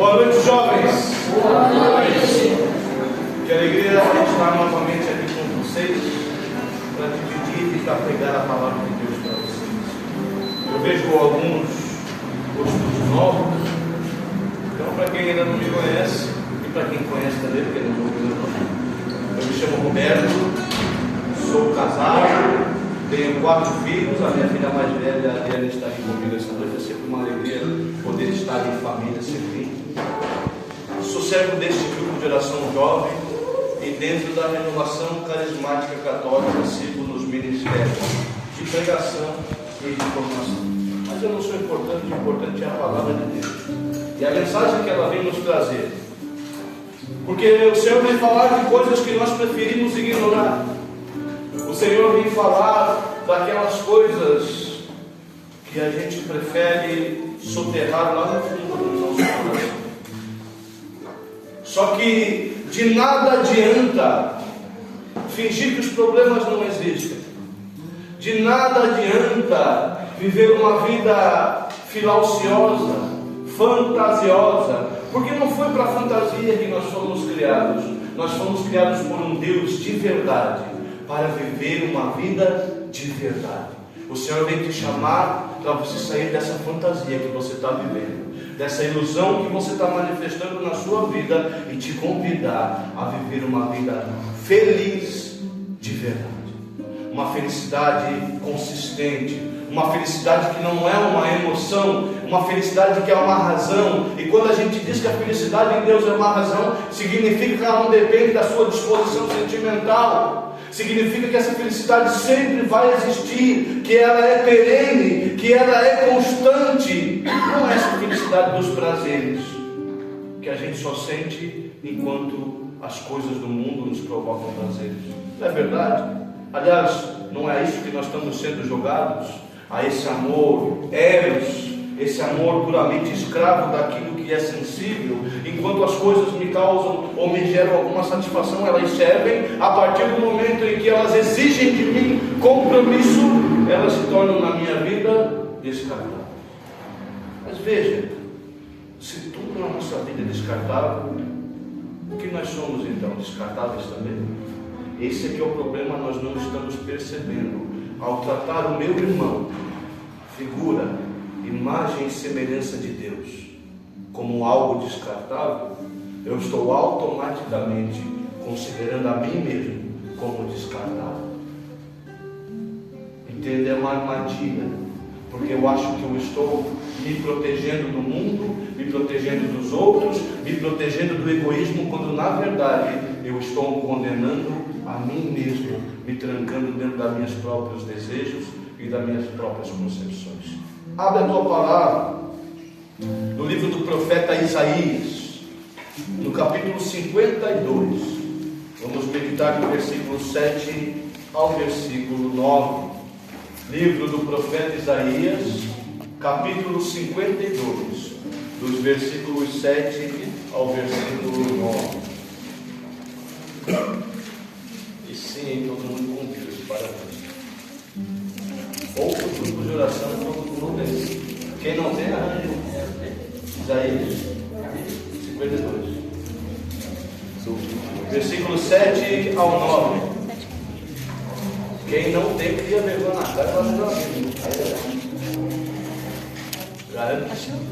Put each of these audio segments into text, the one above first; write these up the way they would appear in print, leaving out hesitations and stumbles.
Boa noite, jovens. Boa noite. Que alegria estar novamente aqui com vocês para dividir e para pregar a palavra de Deus para vocês. Eu vejo alguns rostos novos. Então, para quem ainda não me conhece, e para quem conhece também, porque não vou dizer o nome, eu me chamo Roberto, sou casado, tenho 4 filhos. A minha filha mais velha, a Adriana, está aqui comigo essa noite. É sempre uma alegria poder estar em família, sempre. Sou servo deste grupo de oração jovem e dentro da renovação carismática católica sirvo nos ministérios de pregação e de formação. Mas eu não sou importante, o importante é a palavra de Deus e a mensagem que ela vem nos trazer, porque o Senhor vem falar de coisas que nós preferimos ignorar. O Senhor vem falar daquelas coisas que a gente prefere soterrar lá no fundo do nosso coração. Só que de nada adianta fingir que os problemas não existem. De nada adianta viver uma vida filauciosa, fantasiosa, porque não foi para a fantasia que nós fomos criados. Nós fomos criados por um Deus de verdade, para viver uma vida de verdade. O Senhor vem te chamar para você sair dessa fantasia que você está vivendo, dessa ilusão que você está manifestando na sua vida, e te convidar a viver uma vida feliz de verdade, uma felicidade consistente, uma felicidade que não é uma emoção, uma felicidade que é uma razão. E quando a gente diz que a felicidade em Deus é uma razão, significa que ela não depende da sua disposição sentimental. Significa que essa felicidade sempre vai existir, que ela é perene, que ela é constante. Não é essa felicidade dos prazeres que a gente só sente enquanto as coisas do mundo nos provocam prazeres. Não é verdade? Aliás, não é isso que nós estamos sendo jogados? A esse amor eros, esse amor puramente escravo daquilo que é sensível. Enquanto as coisas me causam ou me geram alguma satisfação, elas servem. A partir do momento em que elas exigem de mim compromisso, elas se tornam na minha vida descartáveis. Mas veja, se tudo na nossa vida é descartável, o que nós somos então? Descartáveis também? Esse aqui é o problema, nós não estamos percebendo. Ao tratar o meu irmão, figura, imagem e semelhança de Deus, como algo descartável, eu estou automaticamente considerando a mim mesmo como descartável. Entende? É uma armadilha, porque eu acho que eu estou me protegendo do mundo, me protegendo dos outros, me protegendo do egoísmo, quando na verdade eu estou condenando a mim mesmo, me trancando dentro dos meus próprios desejos e das minhas próprias concepções. Abre a tua palavra no livro do profeta Isaías, no capítulo 52. Vamos meditar do versículo 7 ao versículo 9. Livro do profeta Isaías, capítulo 52, dos versículos 7 ao versículo 9. E sim, todo mundo com Deus, parabéns. Outro grupo de oração, todo mundo tem. Quem não tem, arranja. Isaías 52, versículo 7 ao 9. Quem não tem, cria vergonha na cara, vai ajudar a Bíblia.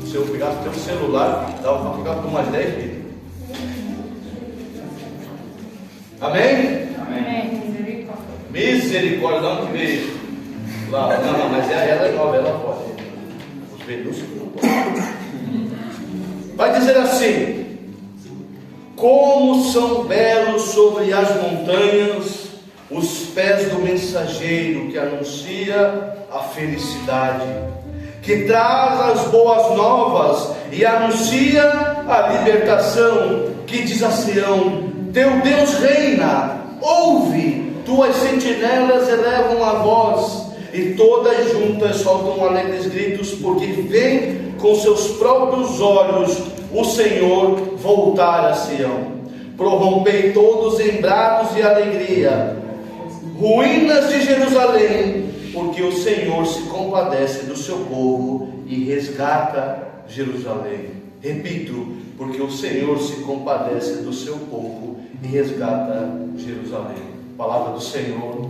Se eu pegar o teu celular, dá para ficar por mais 10 vídeos. Amém? Amém. Misericórdia, não que veio. Lá, não, mas ela é nova, ela pode. Os velhos não podem. Vai dizer assim: como são belos sobre as montanhas os pés do mensageiro que anuncia a felicidade, que traz as boas novas e anuncia a libertação, que diz a Sião: teu Deus reina, ouve, tuas sentinelas elevam a voz, e todas juntas soltam alegres gritos, porque vem com seus próprios olhos o Senhor voltar a Sião. Prorrompei todos em brados de alegria, ruínas de Jerusalém, porque o Senhor se compadece do seu povo e resgata Jerusalém. Repito, porque o Senhor se compadece do seu povo e resgata Jerusalém. Palavra do Senhor.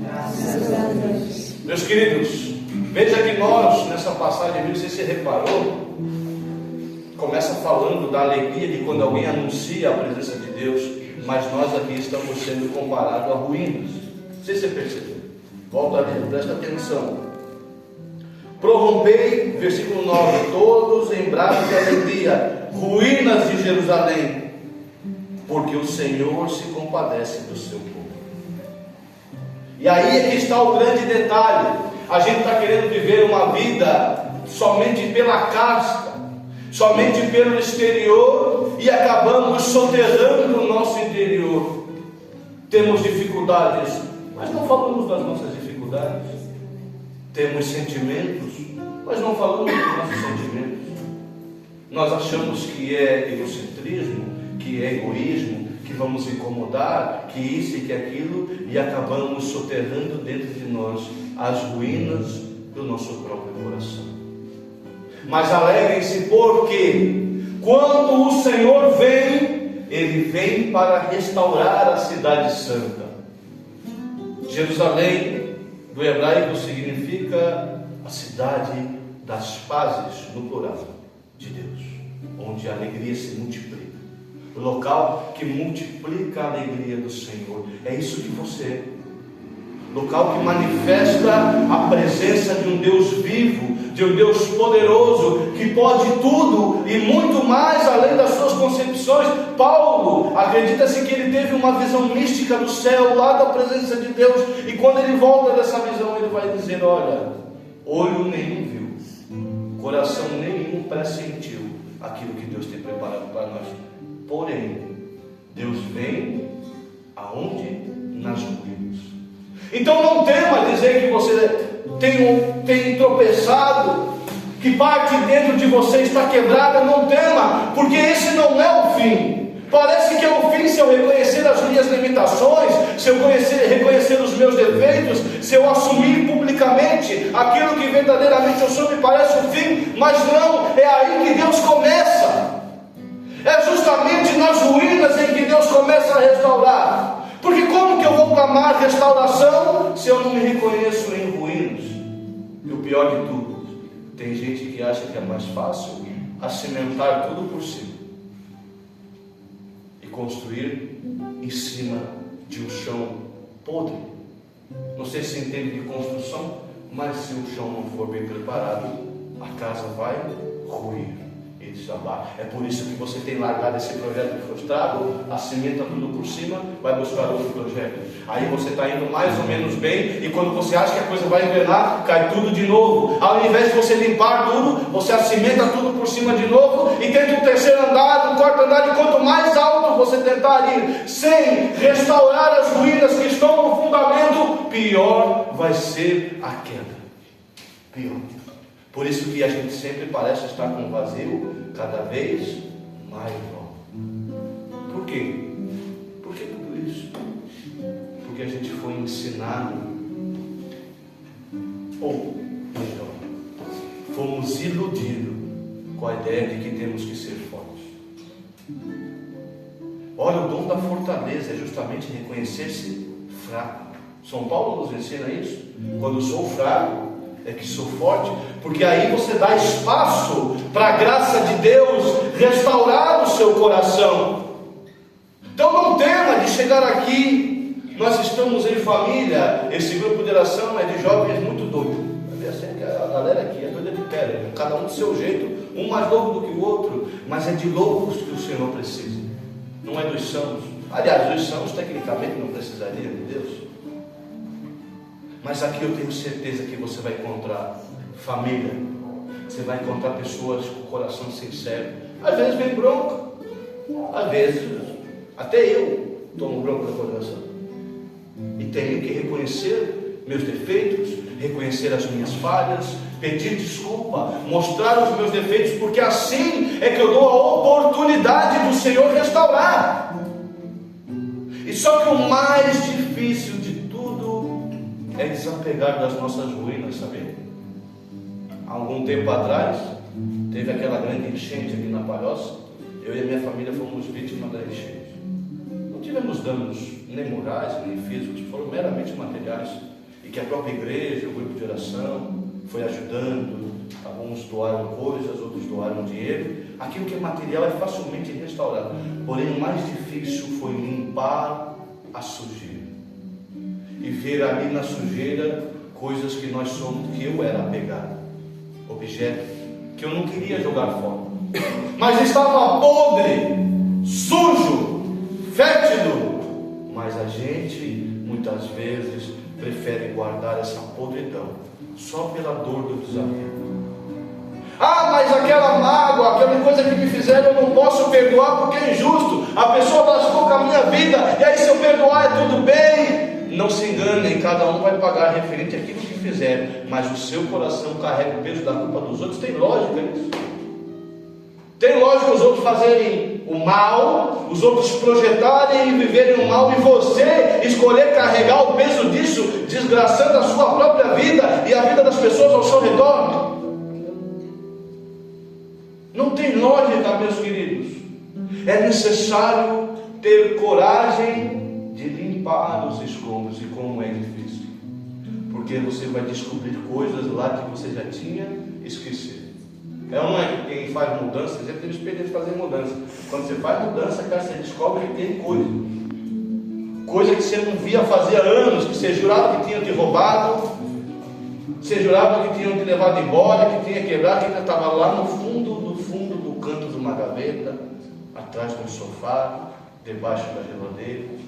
Graças a Deus. Meus queridos, veja que nós, nessa passagem, não sei se você reparou, começa falando da alegria de quando alguém anuncia a presença de Deus, mas nós aqui estamos sendo comparados a ruínas. Não sei se você percebeu. Volta ali, presta atenção. Prorrompei, versículo 9, todos em braços de alegria, ruínas de Jerusalém, porque o Senhor se compadece do seu povo. E aí é que está o grande detalhe. A gente está querendo viver uma vida somente pela casca, somente pelo exterior, e acabamos soterrando o nosso interior. Temos dificuldades, mas não falamos das nossas dificuldades. Temos sentimentos, mas não falamos dos nossos sentimentos. Nós achamos que é egocentrismo, que é egoísmo, que vamos incomodar, que isso e que aquilo, e acabamos soterrando dentro de nós as ruínas do nosso próprio coração. Mas alegrem-se, porque quando o Senhor vem, Ele vem para restaurar a cidade santa. Jerusalém, do hebraico, significa a cidade das pazes, no plural, de Deus, onde a alegria se multiplica. O local que multiplica a alegria do Senhor. É isso que você é. Local que manifesta a presença de um Deus vivo, de um Deus poderoso, que pode tudo e muito mais além das suas concepções. Paulo, acredita-se que ele teve uma visão mística do céu, lá da presença de Deus, e quando ele volta dessa visão, ele vai dizer: olha, olho nenhum viu, coração nenhum pressentiu aquilo que Deus tem preparado para nós. Porém, Deus vem aonde? Nas ruínas. Então não tema dizer que você tem tropeçado, que parte dentro de você está quebrada. Não tema, porque esse não é o fim. Parece que é o fim se eu reconhecer as minhas limitações, se eu reconhecer os meus defeitos, se eu assumir publicamente aquilo que verdadeiramente eu sou, me parece o fim. Mas não, é aí que Deus começa. É justamente nas ruínas em que Deus começa a restaurar. Porque como que eu vou clamar restauração se eu não me reconheço em ruínas? E o pior de tudo, tem gente que acha que é mais fácil acimentar tudo por cima e construir em cima de um chão podre. Não sei se entende de construção, mas se o chão não for bem preparado, a casa vai ruir e desabar. É por isso que você tem largado esse projeto frustrado, acimenta tudo por cima, vai buscar outro projeto. Aí você está indo mais ou menos bem, e quando você acha que a coisa vai engrenar, cai tudo de novo. Ao invés de você limpar tudo, você acimenta tudo por cima de novo, e tenta um terceiro andar, um quarto andar, e quanto mais alto você tentar ir, sem restaurar as ruínas que estão no fundamento, pior vai ser a queda. Pior. Por isso que a gente sempre parece estar com um vazio cada vez maior. Por quê? Por que tudo isso? Porque a gente foi ensinado, ou melhor, fomos iludidos com a ideia de que temos que ser fortes. Olha, o dom da fortaleza é justamente reconhecer-se fraco. São Paulo nos ensina isso. Quando eu sou fraco, é que sou forte, porque aí você dá espaço para a graça de Deus restaurar o seu coração. Então não tema de chegar aqui. Nós estamos em família. Esse grupo de oração é de jovens muito doidos. A galera aqui é doida de pedra, cada um do seu jeito, um mais louco do que o outro, mas é de loucos que o Senhor precisa, não é dos sãos. Aliás, os sãos tecnicamente não precisariam de Deus. Mas aqui eu tenho certeza que você vai encontrar família, você vai encontrar pessoas com coração sincero. Às vezes vem bronca, às vezes até eu tomo bronca do coração, e tenho que reconhecer meus defeitos, reconhecer as minhas falhas, pedir desculpa, mostrar os meus defeitos, porque assim é que eu dou a oportunidade do Senhor restaurar. E só que o mais difícil de é desapegar das nossas ruínas, sabe? Há algum tempo atrás, teve aquela grande enchente aqui na Palhoça, eu e a minha família fomos vítimas da enchente. Não tivemos danos nem morais, nem físicos, foram meramente materiais, e que a própria igreja, o grupo de oração, foi ajudando. Alguns doaram coisas, outros doaram dinheiro. Aquilo que é material é facilmente restaurado, porém o mais difícil foi limpar a sujeira e ver ali na sujeira coisas que nós somos, que eu era apegado, objetos que eu não queria jogar fora, mas estava podre, sujo, fétido. Mas a gente muitas vezes prefere guardar essa podridão só pela dor do desapego. Ah, mas aquela mágoa, aquela coisa que me fizeram, eu não posso perdoar porque é injusto. A pessoa lascou com a minha vida, e aí se eu perdoar é tudo bem. Não se enganem, cada um vai pagar referente àquilo que fizeram, mas o seu coração carrega o peso da culpa dos outros. Tem lógica isso? Tem lógica os outros fazerem o mal, os outros projetarem e viverem o mal, e você escolher carregar o peso disso, desgraçando a sua própria vida e a vida das pessoas ao seu redor? Não tem lógica, meus queridos. É necessário ter coragem de limpar os escombros, e como é difícil, porque você vai descobrir coisas lá que você já tinha esquecido. É uma que quem faz mudança, já teve experiência de fazer mudança. Quando você faz mudança, cara, você descobre que tem coisa que você não via fazia anos, que você jurava que tinha te roubado, você jurava que tinham te levado embora, que tinha quebrado, que ainda estava lá no fundo do canto de uma gaveta, atrás de um sofá, debaixo da geladeira.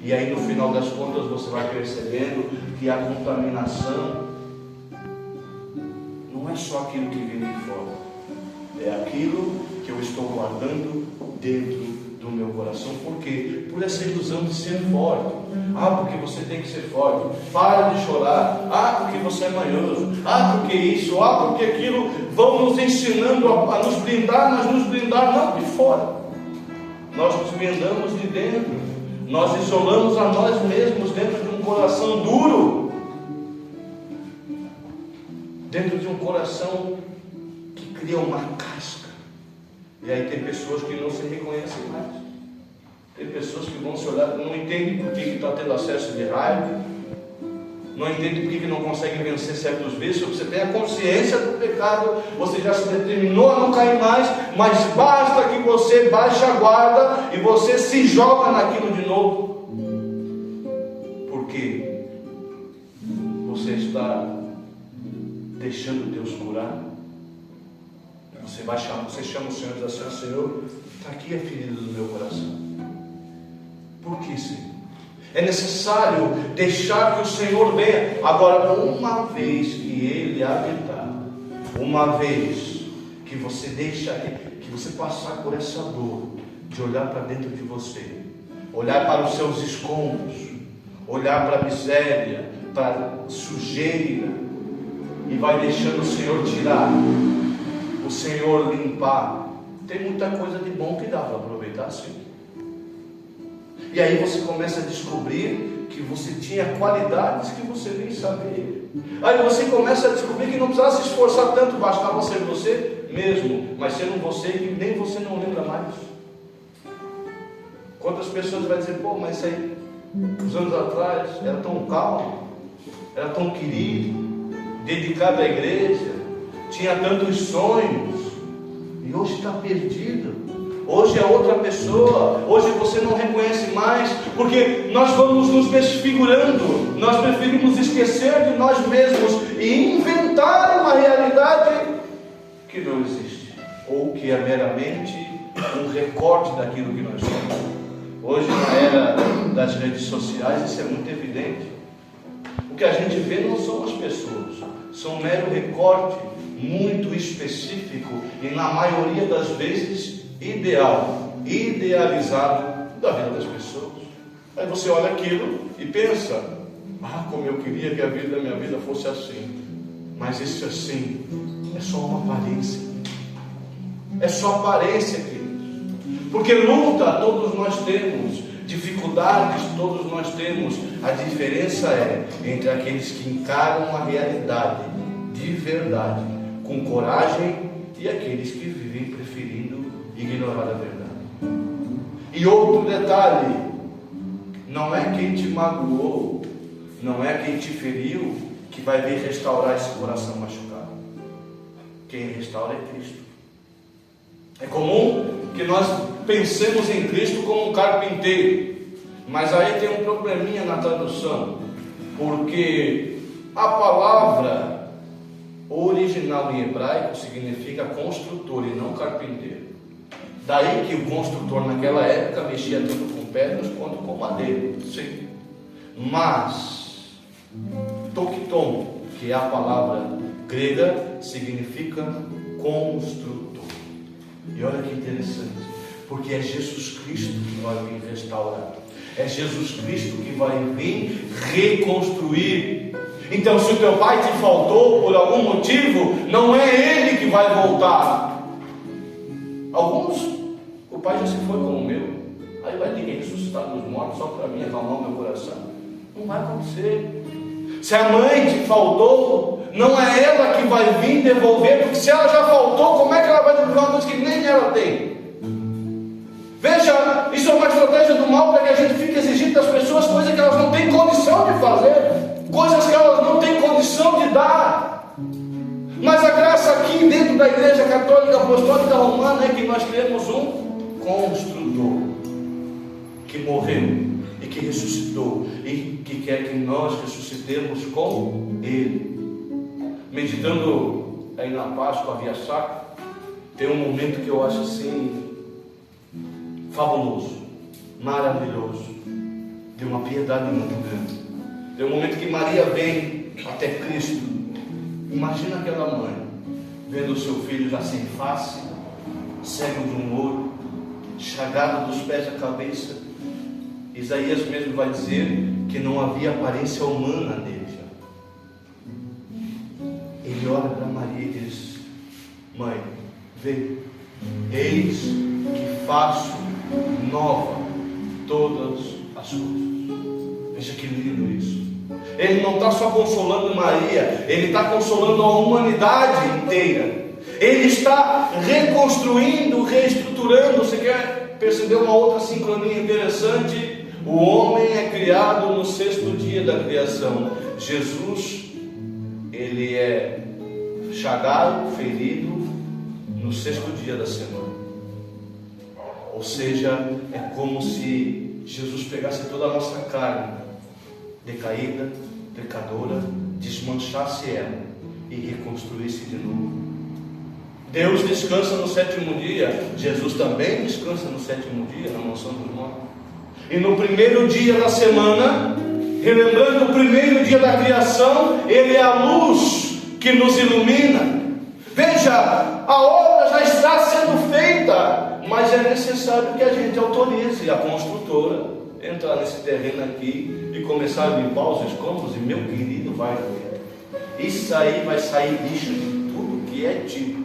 E aí no final das contas você vai percebendo que a contaminação não é só aquilo que vem de fora, é aquilo que eu estou guardando dentro do meu coração. Por quê? Por essa ilusão de ser forte. Ah, porque você tem que ser forte. Para de chorar. Ah, porque você é manhoso. Ah, porque isso. Ah, porque aquilo. Vão nos ensinando a nos blindar, mas nos blindar não de fora. Nós nos blindamos de dentro. Nós isolamos a nós mesmos dentro de um coração duro, dentro de um coração que cria uma casca. E aí tem pessoas que não se reconhecem mais. Tem pessoas que vão se olhar, não entendem por que está tendo acesso de raiva, não entendem por que não conseguem vencer certos vícios. Você tem a consciência do pecado, você já se determinou a não cair mais, mas basta que você baixe a guarda e você se joga naquilo de novo. Porque você está deixando Deus curar. Você chama o Senhor e diz assim: Senhor, está aqui a ferida do meu coração. Por que, Senhor? É necessário deixar que o Senhor venha. Agora, uma vez que Ele habitar, uma vez que você deixa, que você passar por essa dor, de olhar para dentro de você, olhar para os seus escombros, olhar para a miséria, para a sujeira, e vai deixando o Senhor tirar, o Senhor limpar. Tem muita coisa de bom que dá para aproveitar, sim. E aí você começa a descobrir que você tinha qualidades que você nem sabia. Aí você começa a descobrir que não precisava se esforçar tanto, bastava ser você mesmo, mas sendo você que nem você não lembra mais. Quantas pessoas vai dizer: pô, mas isso aí, uns anos atrás, era tão calmo, era tão querido, dedicado à igreja, tinha tantos sonhos, e hoje está perdido. Hoje é outra pessoa, hoje você não reconhece mais, porque nós vamos nos desfigurando, nós preferimos esquecer de nós mesmos e inventar uma realidade que não existe, ou que é meramente um recorte daquilo que nós somos. Hoje, na era das redes sociais, isso é muito evidente. O que a gente vê não são as pessoas, são um mero recorte muito específico e, na maioria das vezes, idealizado da vida das pessoas. Aí você olha aquilo e pensa: ah, como eu queria que a vida da minha vida fosse assim. Mas esse assim é só uma aparência. É só aparência, queridos. Porque luta todos nós temos, dificuldades todos nós temos. A diferença é entre aqueles que encaram a realidade de verdade, com coragem, e aqueles que vivem preferindo ignorar a verdade. E outro detalhe: não é quem te magoou, não é quem te feriu que vai vir restaurar esse coração machucado. Quem restaura é Cristo. É comum que nós pensemos em Cristo como um carpinteiro, mas aí tem um probleminha na tradução, porque a palavra original em hebraico significa construtor e não carpinteiro. Daí que o construtor naquela época mexia tanto com pedras quanto com madeira, sim. Mas tokton, que é a palavra grega, significa construtor. E olha que interessante, porque é Jesus Cristo que vai vir restaurar, é Jesus Cristo que vai vir reconstruir. Então, se o teu pai te faltou por algum motivo, não é ele que vai voltar. Alguns, o pai já se foi como o meu, aí vai ninguém ressuscitar dos mortos só para mim acalmar o meu coração. Não vai acontecer. Se a mãe te faltou, não é ela que vai vir devolver, porque se ela já faltou, como é que ela vai devolver uma coisa que nem ela tem? Veja, isso é uma estratégia do mal para que a gente fique exigindo das pessoas coisas que elas não têm condição de fazer, coisas que elas não têm condição de dar. Mas a graça aqui dentro da Igreja Católica Apostólica Romana é que nós temos um construtor que morreu e que ressuscitou e que quer que nós ressuscitemos com Ele. Meditando aí na Páscoa, via Sacra, tem um momento que eu acho assim fabuloso, maravilhoso, de uma piedade muito grande. Tem um momento que Maria vem até Cristo. Imagina aquela mãe vendo o seu filho já sem face, cego de um olho, chagado dos pés à cabeça. Isaías mesmo vai dizer que não havia aparência humana nele já. Ele olha para Maria e diz: mãe, vê, eis que faço nova todas as coisas. Veja que lindo isso. Ele não está só consolando Maria, ele está consolando a humanidade inteira. Ele está reconstruindo, reestruturando. Você quer perceber uma outra sincronia interessante? O homem é criado no 6º dia da criação. Jesus, ele é chagado, ferido no 6º dia da semana. Ou seja, é como se Jesus pegasse toda a nossa carne decaída, pecadora, desmanchasse ela e reconstruísse de novo. Deus descansa no 7º dia, Jesus também descansa no 7º dia, na mansão dos mortos. E no 1º dia da semana, relembrando o 1º dia da criação, Ele é a luz que nos ilumina. Veja, a obra já está sendo feita, mas é necessário que a gente autorize a construtora entrar nesse terreno aqui e começar a limpar os escombros. E meu querido, vai doer. Isso aí vai sair lixo de tudo que é tipo,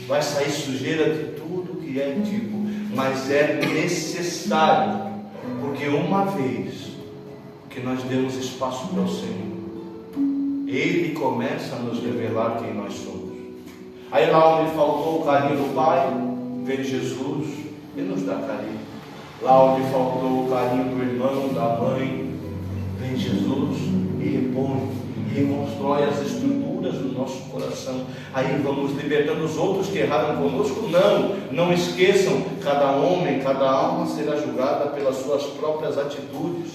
vai sair sujeira de tudo que é tipo, mas é necessário, porque uma vez que nós demos espaço para o Senhor, Ele começa a nos revelar quem nós somos. Aí lá onde faltou o carinho do Pai, vem Jesus e nos dá carinho. Lá onde faltou o carinho do irmão, da mãe, vem Jesus e repõe, e reconstrói as estruturas do nosso coração. Aí vamos libertando os outros que erraram conosco. Não esqueçam, cada homem, cada alma será julgada pelas suas próprias atitudes,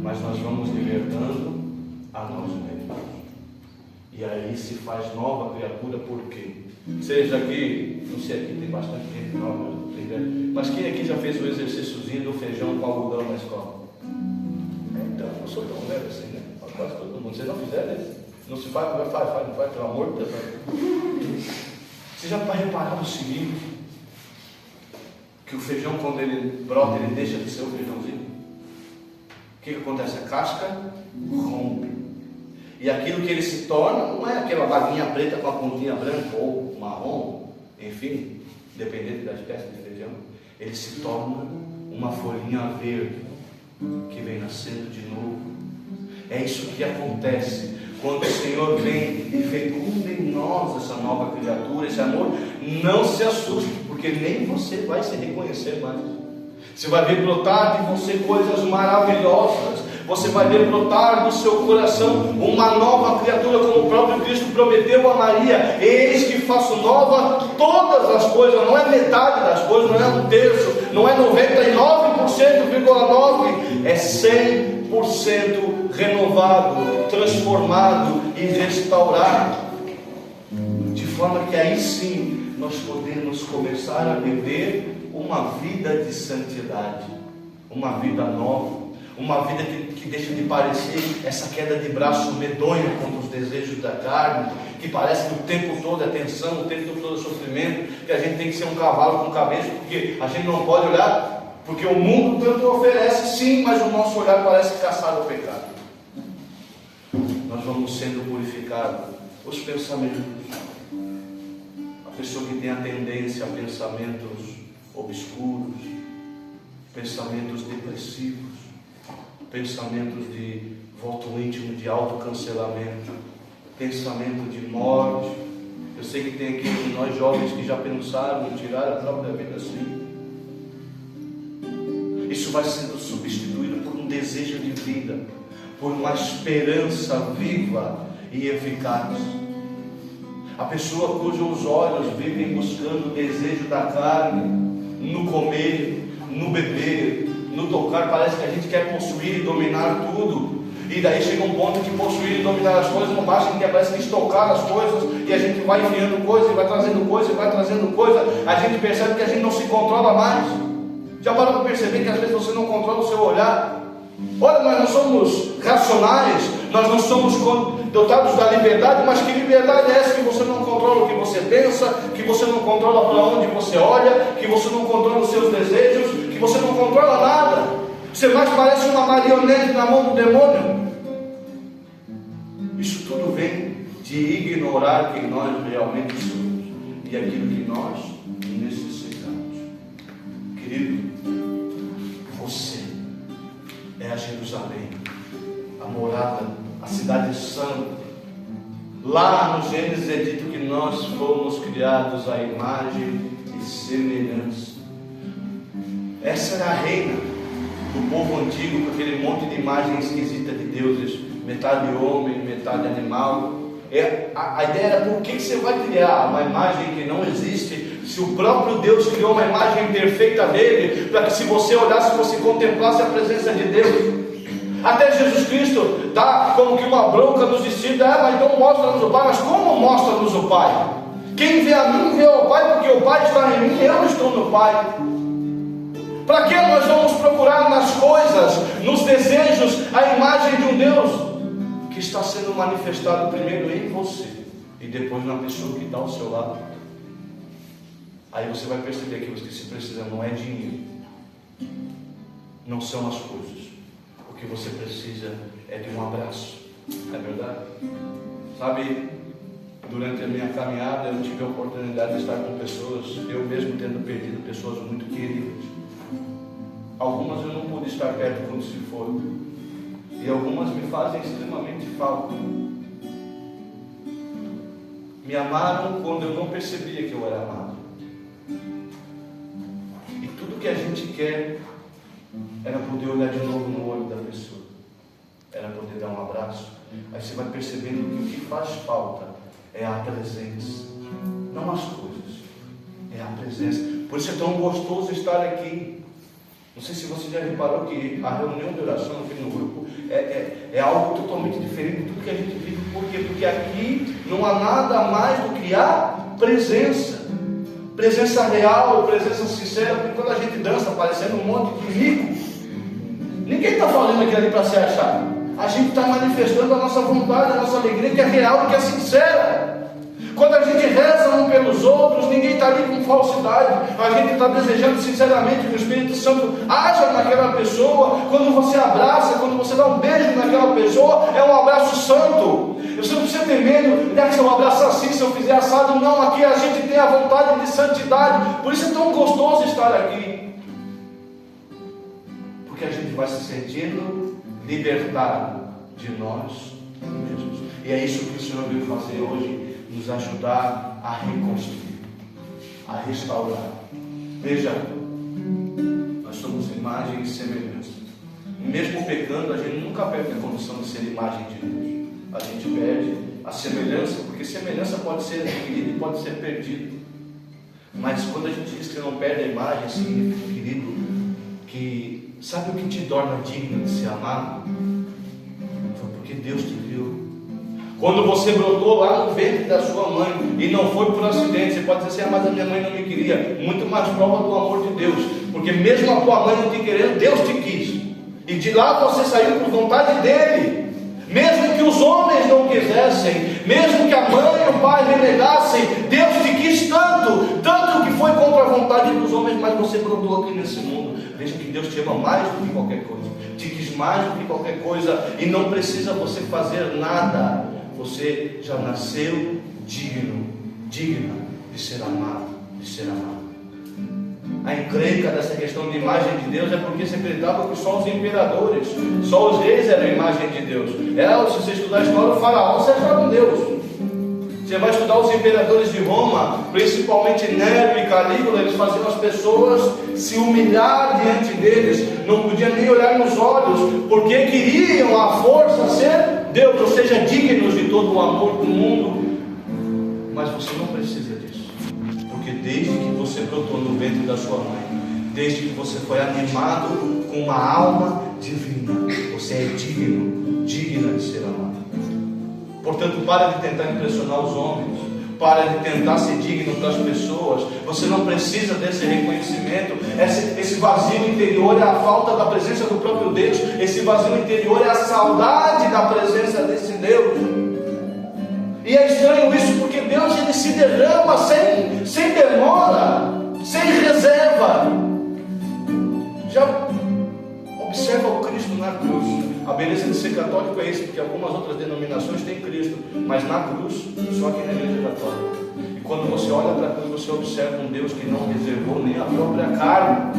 mas nós vamos libertando a nós mesmos. E aí se faz nova criatura. Por quê? Seja aqui, não sei, aqui tem bastante gente nova, mas quem aqui já fez o exercíciozinho do feijão com algodão na escola? Então, eu sou tão velho assim, né? Quase todo mundo. Vocês não fizeram isso? Não se faz, não faz, pelo amor de Deus. Você já repararam o seguinte? Que o feijão, quando ele brota, ele deixa de ser um feijãozinho? O que acontece? A casca rompe. E aquilo que ele se torna não é aquela baguinha preta com a pontinha branca ou marrom, enfim, dependendo da espécie de feijão. Ele se torna uma folhinha verde que vem nascendo de novo. É isso que acontece quando o Senhor vem e fecunda em nós essa nova criatura, esse amor, não se assuste, porque nem você vai se reconhecer mais. Você vai ver brotar de você coisas maravilhosas. Você vai ver brotar do seu coração uma nova criatura, como o próprio Cristo prometeu a Maria: eis que faço nova todas as coisas. Não é metade das coisas, não é um terço, não é 99,9%, é 100% renovado, transformado e restaurado, de forma que aí sim nós podemos começar a viver uma vida de santidade, uma vida nova, uma vida que deixa de parecer essa queda de braço medonha contra os desejos da carne, que parece que o tempo todo é tensão, o tempo todo é sofrimento, que a gente tem que ser um cavalo com cabeça, porque a gente não pode olhar, porque o mundo tanto oferece, sim, mas o nosso olhar parece caçar o pecado. Nós vamos sendo purificados, os pensamentos. A pessoa que tem a tendência a pensamentos obscuros, pensamentos depressivos, pensamentos de voto íntimo, de autocancelamento, pensamento de morte. Eu sei que tem aqui de nós jovens que já pensaram em tirar a própria vida assim. Isso vai sendo substituído por um desejo de vida, por uma esperança viva e eficaz. A pessoa cujos olhos vivem buscando o desejo da carne, no comer, no beber, no tocar, parece que a gente quer possuir e dominar tudo, e daí chega um ponto que possuir e dominar as coisas não basta, que parece que estocar as coisas, e a gente vai enfiando coisa, e vai trazendo coisa, e vai trazendo coisa, a gente percebe que a gente não se controla mais. Já parou para perceber que às vezes você não controla o seu olhar? Olha, nós não somos racionais, nós não somos dotados da liberdade, mas que liberdade é essa que você não controla o que você pensa, que você não controla para onde você olha, que você não controla os seus desejos, que você não controla nada? Você mais parece uma marionete na mão do demônio. Isso tudo vem de ignorar quem nós realmente somos e aquilo que nós necessitamos. Querido, você é a Jerusalém, a morada, a cidade santa. Lá no Gênesis é dito que nós fomos criados à imagem e semelhança. Essa era a reina do povo antigo, com aquele monte de imagem esquisita de deuses, metade homem, metade animal. A ideia era: por que você vai criar uma imagem que não existe, se o próprio Deus criou uma imagem perfeita dele, para que se você olhasse, você contemplasse a presença de Deus? Até Jesus Cristo dá como que uma bronca nos discípulos: mas então mostra-nos o Pai. Mas como mostra-nos o Pai? Quem vê a mim vê o Pai, porque o Pai está em mim e eu estou no Pai. Para que nós vamos procurar nas coisas, nos desejos, a imagem de um Deus que está sendo manifestado primeiro em você e depois na pessoa que está ao seu lado? Aí você vai perceber que o que se precisa não é dinheiro, não são as coisas. O que você precisa é de um abraço. É verdade? Sabe, durante a minha caminhada eu tive a oportunidade de estar com pessoas, eu mesmo tendo perdido pessoas muito queridas. Algumas eu não pude estar perto quando se foram, e algumas me fazem extremamente falta. Me amaram quando eu não percebia que eu era amado. E tudo que a gente quer era poder olhar de novo no olho da pessoa, era poder dar um abraço. Aí você vai percebendo que o que faz falta é a presença, não as coisas, é a presença. Por isso é tão gostoso estar aqui. Não sei se você já reparou que a reunião de oração aqui no grupo é algo totalmente diferente de tudo que a gente vive. Por quê? Porque aqui não há nada mais do que a presença. Presença real, presença sincera. Porque quando a gente dança parecendo um monte de mico, ninguém está falando aquilo ali para se achar. A gente está manifestando a nossa vontade, a nossa alegria, que é real e que é sincera. Quando a gente reza um pelos outros, ninguém está ali com falsidade. A gente está desejando sinceramente que o Espírito Santo haja naquela pessoa. Quando você abraça, quando você dá um beijo naquela pessoa, é um abraço santo. Você não precisa ter medo, se eu abraçar assim, se eu fizer assado. Não, aqui a gente tem a vontade de santidade. Por isso é tão gostoso estar aqui, porque a gente vai se sentindo libertado de nós E é isso que o Senhor veio fazer hoje, nos ajudar a reconstruir, a restaurar. Veja, nós somos imagem e semelhança. Mesmo pecando, a gente nunca perde a condição de ser imagem de Deus. A gente perde a semelhança, porque semelhança pode ser adquirida e pode ser perdida. Mas quando a gente diz que não perde a imagem, significa, querido, que sabe o que te torna digno de ser amado? Foi porque Deus te viu. Quando você brotou lá no ventre da sua mãe e não foi por acidente, você pode dizer assim: mas a minha mãe não me queria. Muito mais prova do amor de Deus, porque mesmo a tua mãe não te querendo, Deus te quis, e de lá você saiu por vontade dele. Mesmo que os homens não quisessem, mesmo que a mãe e o pai renegassem, Deus te quis tanto que foi contra a vontade dos homens, mas você brotou aqui nesse mundo. Veja que Deus te ama mais do que qualquer coisa, te quis mais do que qualquer coisa, e não precisa você fazer nada. Você já nasceu digna de ser amado, A encrenca dessa questão de imagem de Deus é porque se acreditava que só os imperadores, só os reis eram a imagem de Deus. Se você estudar a história do faraó, você achava um Deus. Você vai estudar os imperadores de Roma, principalmente Nero e Calígula, eles faziam as pessoas se humilhar diante deles, não podiam nem olhar nos olhos, porque queriam à força ser Deus, ou seja, dignos de todo o amor do mundo. Mas você não precisa disso, porque desde que você brotou no ventre da sua mãe, desde que você foi animado com uma alma divina, você é digna de ser amado. Portanto, para de tentar impressionar os homens, para de tentar ser digno para as pessoas. Você não precisa desse reconhecimento. Esse vazio interior é a falta da presença do próprio Deus. Esse vazio interior é a saudade da presença desse Deus. E é estranho isso, porque Deus, ele se derrama sem demora, sem reserva. Já observa o Cristo na cruz. A beleza de ser católico é isso, porque algumas outras denominações têm Cristo, mas na cruz, só aqui na igreja católica. E quando você olha para a cruz, você observa um Deus que não reservou nem a própria carne,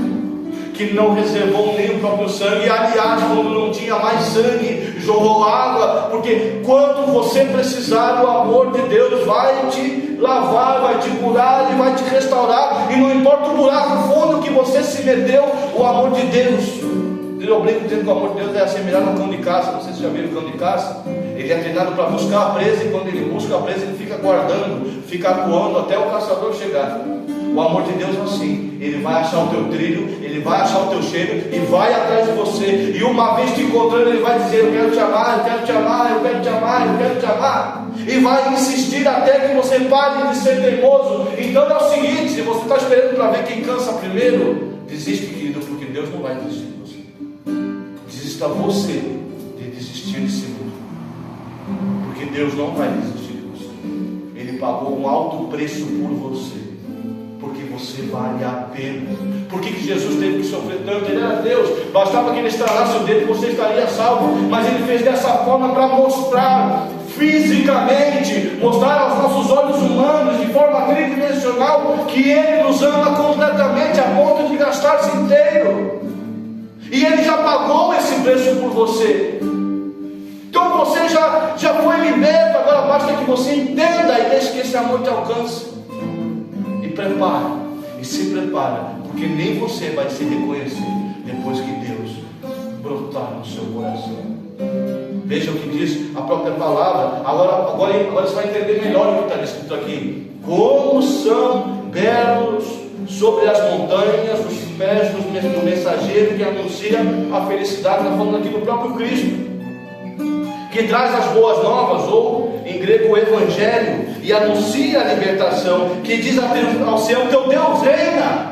que não reservou nem o próprio sangue. E aliás, quando não tinha mais sangue, jorrou água, porque quando você precisar, o amor de Deus vai te lavar, vai te curar e vai te restaurar. E não importa o buraco fundo que você se meteu, o amor de Deus. Eu brinco dizendo que o amor de Deus é assemelhado ao cão de caça. Não sei se vocês já viram o cão de caça. Ele é treinado para buscar a presa, e quando ele busca a presa, ele fica guardando, fica acuando até o caçador chegar. O amor de Deus é assim. Ele vai achar o teu trilho, ele vai achar o teu cheiro e vai atrás de você. E uma vez te encontrando, ele vai dizer: eu quero te amar, eu quero te amar, eu quero te amar, eu quero te amar. E vai insistir até que você pare de ser teimoso. Então é o seguinte: se você está esperando para ver quem cansa primeiro, desiste, querido, porque Deus não vai desistir de você. Desista você de desistir de si mesmo, porque Deus não vai desistir de você. Ele pagou um alto preço por você, porque você vale a pena. Por que Jesus teve que sofrer tanto? Ele era Deus, bastava que ele estralasse o dedo e você estaria salvo. Mas ele fez dessa forma para mostrar fisicamente, mostrar aos nossos olhos humanos, de forma tridimensional, que ele nos ama completamente, a ponto de gastar-se inteiro. E ele já pagou esse preço por você. Então você já foi liberto. Agora basta que você entenda e deixe que esse amor te alcance. E se prepara, porque nem você vai se reconhecer depois que Deus brotar no seu coração. Veja o que diz a própria palavra. Agora você vai entender melhor o que está escrito aqui. Como são belos sobre as montanhas os pés do mensageiro que anuncia a felicidade. Está falando aqui do próprio Cristo, que traz as boas novas, ou em grego o evangelho, e anuncia a libertação, que diz ao céu: teu Deus reina.